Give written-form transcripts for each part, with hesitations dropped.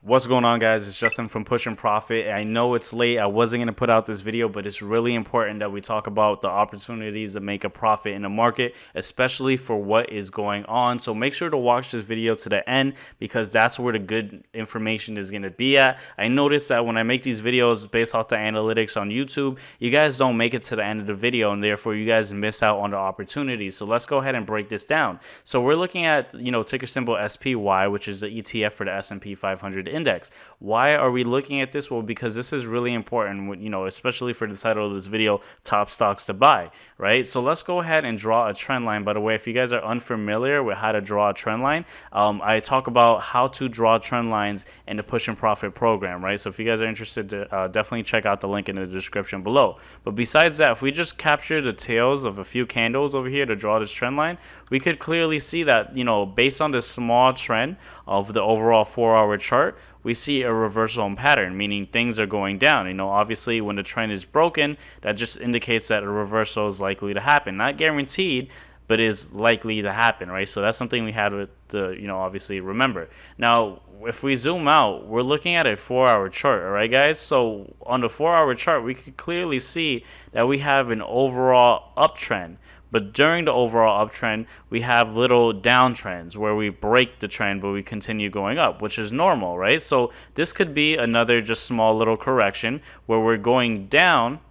What's going on, guys? It's Justin from Push and Profit. I know it's late. I wasn't going to put out this video, but it's really important that we talk about the opportunities to make a profit in the market, especially for what is going on. So make sure to watch this video to the end because that's where the good information is going to be at. I noticed that when I make these videos based off the analytics on YouTube, you guys don't make it to the end of the video, and therefore you guys miss out on the opportunities. So let's go ahead and break this down. So we're looking at, ticker symbol SPY, which is the ETF for the S&P 500 index. Why are we looking at this? Well, because this is really important, especially for the title of this video, top stocks to buy, right? So let's go ahead and draw a trend line. By the way, if you guys are unfamiliar with how to draw a trend line, I talk about how to draw trend lines in the Push and Profit program, right? So if you guys are interested, definitely check out the link in the description below. But besides that, if we just capture the tails of a few candles over here to draw this trend line, we could clearly see that, based on this small trend of the overall 4-hour chart, we see a reversal pattern, meaning things are going down. Obviously when the trend is broken, that just indicates that a reversal is likely to happen. Not guaranteed, but is likely to happen, right? So that's something we had to, obviously remember. Now, if we zoom out, we're looking at a 4-hour chart, all right, guys? So on the 4-hour chart, we can clearly see that we have an overall uptrend. But during the overall uptrend, we have little downtrends where we break the trend, but we continue going up, which is normal, right? So this could be another just small little correction where we're going down,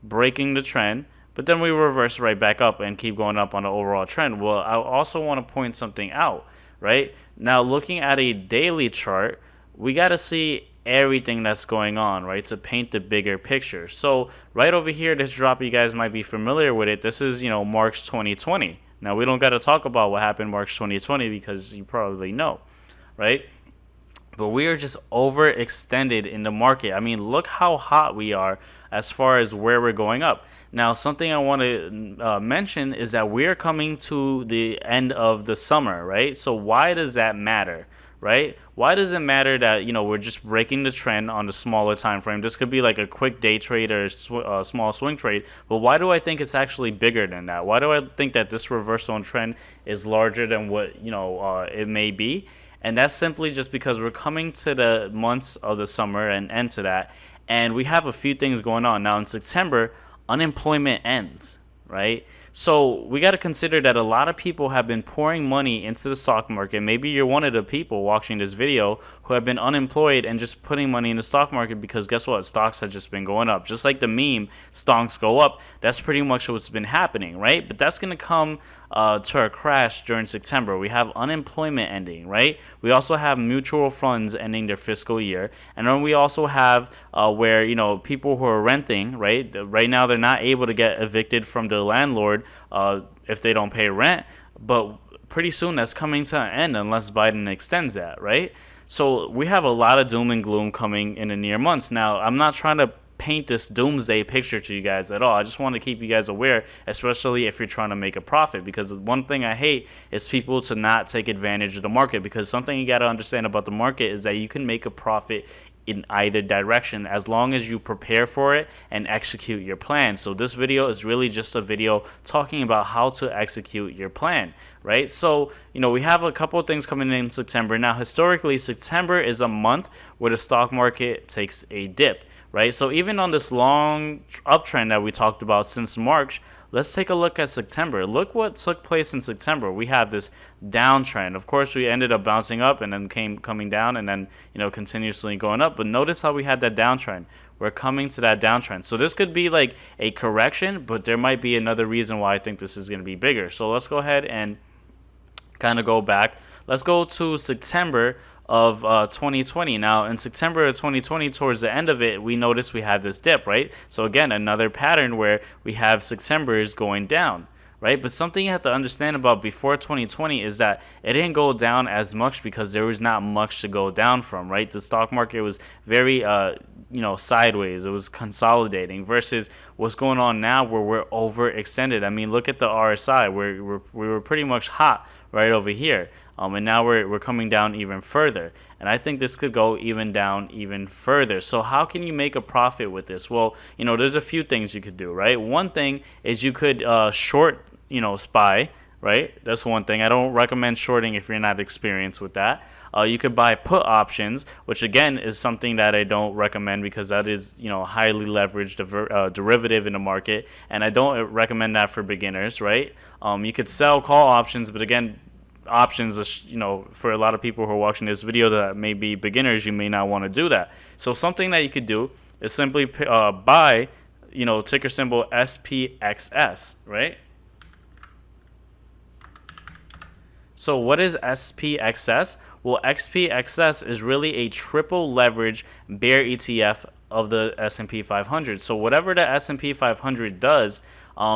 breaking the trend, but then we reverse right back up and keep going up on the overall trend. Well, I also want to point something out, right? Now, looking at a daily chart, we got to see everything that's going on, right, to paint the bigger picture. So right over here, this drop, you guys might be familiar with it. This is, March 2020. Now, we don't got to talk about what happened March 2020 because you probably know, right? But we are just overextended in the market. I mean, look how hot we are as far as where we're going up. Now, something I want to mention is that we're coming to the end of the summer, right? So why does that matter? Right? Why does it matter that, we're just breaking the trend on the smaller time frame? This could be like a quick day trade or a small swing trade. But why do I think it's actually bigger than that? Why do I think that this reversal in trend is larger than what, it may be? And that's simply just because we're coming to the months of the summer and end to that. And we have a few things going on. Now, in September, unemployment ends, right? So we got to consider that a lot of people have been pouring money into the stock market. Maybe you're one of the people watching this video who have been unemployed and just putting money in the stock market because guess what? Stocks have just been going up. Just like the meme, stocks go up. That's pretty much what's been happening, right? But that's going to come to a crash during September. We have unemployment ending, right? We also have mutual funds ending their fiscal year. And then we also have where, people who are renting, right? Right now, they're not able to get evicted from the landlord if they don't pay rent. But pretty soon that's coming to an end unless Biden extends that, right? So we have a lot of doom and gloom coming in the near months. Now, I'm not trying to paint this doomsday picture to you guys at all. I just want to keep you guys aware, especially if you're trying to make a profit, because one thing I hate is people to not take advantage of the market, because something you got to understand about the market is that you can make a profit in either direction as long as you prepare for it and execute your plan. So this video is really just a video talking about how to execute your plan, right? So, we have a couple of things coming in September. Now, historically, September is a month where the stock market takes a dip, right? So even on this long uptrend that we talked about since March, let's take a look at September. Look what took place in September. We have this downtrend. Of course, we ended up bouncing up and then coming down and then, continuously going up. But notice how we had that downtrend. We're coming to that downtrend. So this could be like a correction, but there might be another reason why I think this is going to be bigger. So let's go ahead and kind of go back. Let's go to September of 2020. Now, in September of 2020, towards the end of it, we notice we have this dip, right? So again, another pattern where we have September is going down, right? But something you have to understand about before 2020 is that it didn't go down as much because there was not much to go down from, right? The stock market was very sideways. It was consolidating versus what's going on now where we're overextended. I mean, look at the RSI. We were pretty much hot right over here. And now we're coming down even further. And I think this could go even down even further. So how can you make a profit with this? Well, there's a few things you could do, right? One thing is you could short, SPY, right? That's one thing. I don't recommend shorting if you're not experienced with that. You could buy put options, which again is something that I don't recommend because that is, highly leveraged derivative in the market, and I don't recommend that for beginners, right? You could sell call options, but again, options, for a lot of people who are watching this video that may be beginners, you may not want to do that. So something that you could do is simply buy, ticker symbol SPXS, right? So what is SPXS? Well, SPXS is really a triple leverage bear ETF of the S&P 500. So whatever the S&P 500 does,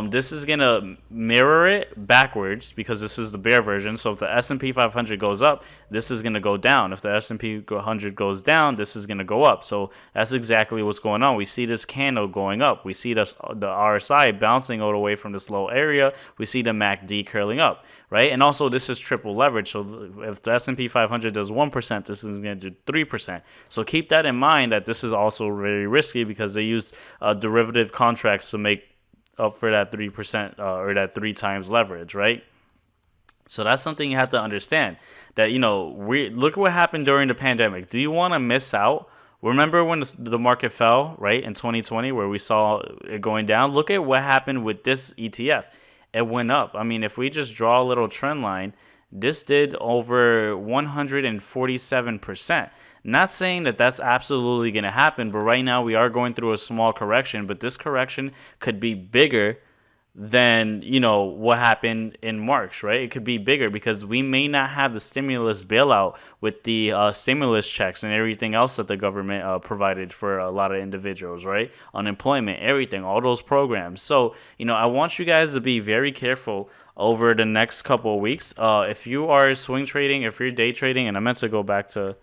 this is going to mirror it backwards because this is the bear version. So if the S&P 500 goes up, this is going to go down. If the S&P 100 goes down, this is going to go up. So that's exactly what's going on. We see this candle going up. We see the RSI bouncing all the way from this low area. We see the MACD curling up, right? And also this is triple leverage. So if the S&P 500 does 1%, this is going to do 3%. So keep that in mind that this is also very risky because they use derivative contracts to make up for that 3% or that 3 times leverage, right? So that's something you have to understand. That we look at what happened during the pandemic. Do you want to miss out? Remember when the market fell, right, in 2020, where we saw it going down? Look at what happened with this ETF. It went up. I mean, if we just draw a little trend line, this did over 147%. Not saying that that's absolutely going to happen, but right now we are going through a small correction, but this correction could be bigger than, what happened in March, right? It could be bigger because we may not have the stimulus bailout with the stimulus checks and everything else that the government provided for a lot of individuals, right? Unemployment, everything, all those programs. So, I want you guys to be very careful over the next couple of weeks. If you are swing trading, if you're day trading, and I meant to go back to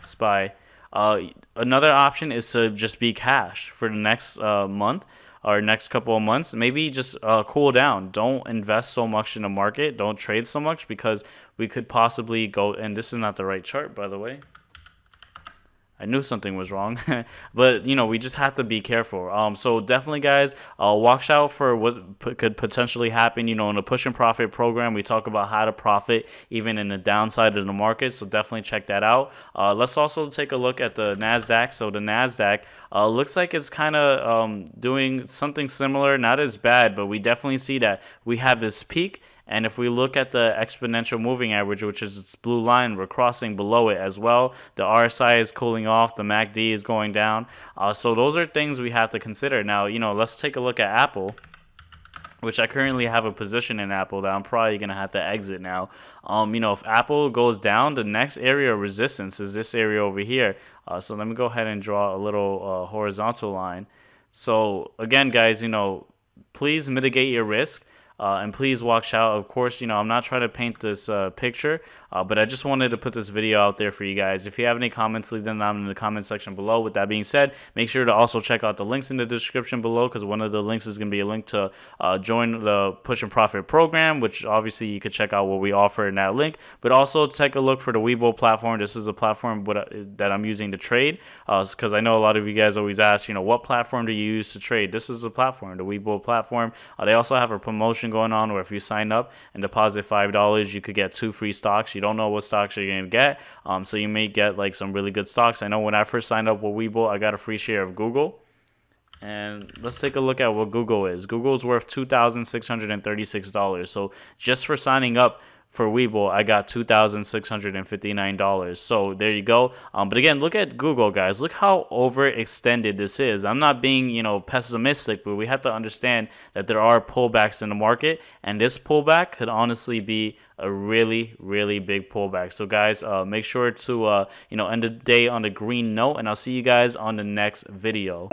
SPY, another option is to just be cash for the next month or next couple of months. Maybe just cool down. Don't invest so much in the market. Don't trade so much because we could possibly go, and this is not the right chart, by the way. I knew something was wrong, but we just have to be careful. So definitely, guys, watch out for what could potentially happen. In the Push and Profit program, we talk about how to profit even in the downside of the market. So definitely check that out. Let's also take a look at the Nasdaq. So the Nasdaq looks like it's kind of doing something similar, not as bad, but we definitely see that we have this peak. And if we look at the exponential moving average, which is this blue line, we're crossing below it as well. The RSI is cooling off. The MACD is going down. So those are things we have to consider. Now, let's take a look at Apple, which I currently have a position in Apple that I'm probably going to have to exit now. If Apple goes down, the next area of resistance is this area over here. So let me go ahead and draw a little horizontal line. So again, guys, please mitigate your risk. And please watch out. Of course, I'm not trying to paint this picture, but I just wanted to put this video out there for you guys. If you have any comments, leave them down in the comment section below. With that being said, make sure to also check out the links in the description below because one of the links is going to be a link to join the Push and Profit program, which obviously you could check out what we offer in that link. But also take a look for the Webull platform. This is a platform that I'm using to trade because I know a lot of you guys always ask, what platform do you use to trade? This is the platform, the Webull platform. They also have a promotion going on where if you sign up and deposit $5, you could get 2 free stocks. You don't know what stocks you're going to get, so you may get like some really good stocks. I know when I first signed up with Webull, I got a free share of Google. And let's take a look at what Google is. Google is worth $2,636. So just for signing up for Webull, I got $2,659. So there you go. But again, look at Google, guys. Look how overextended this is. I'm not being, pessimistic, but we have to understand that there are pullbacks in the market, and this pullback could honestly be a really, really big pullback. So guys, make sure to, end the day on a green note, and I'll see you guys on the next video.